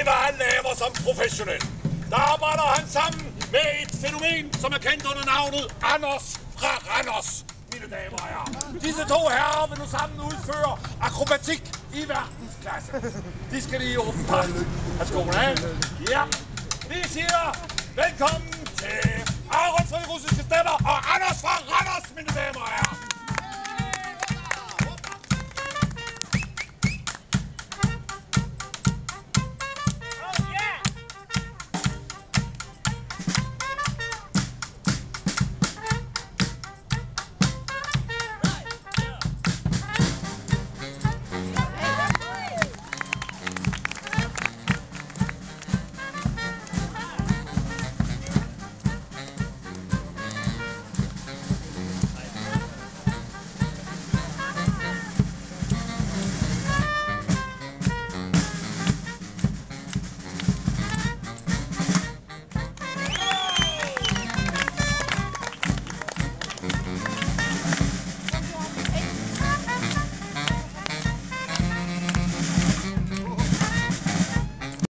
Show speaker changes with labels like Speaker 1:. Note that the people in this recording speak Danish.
Speaker 1: hvad han laver som professionel. Der arbejder han sammen med et fænomen, som er kendt under navnet Anders fra Randers. Mine damer og herrer, disse to herrer vil nu sammen udføre akrobatik i verdensklasse. De skal lige åbne. Værsgo, ja. Vi siger velkommen til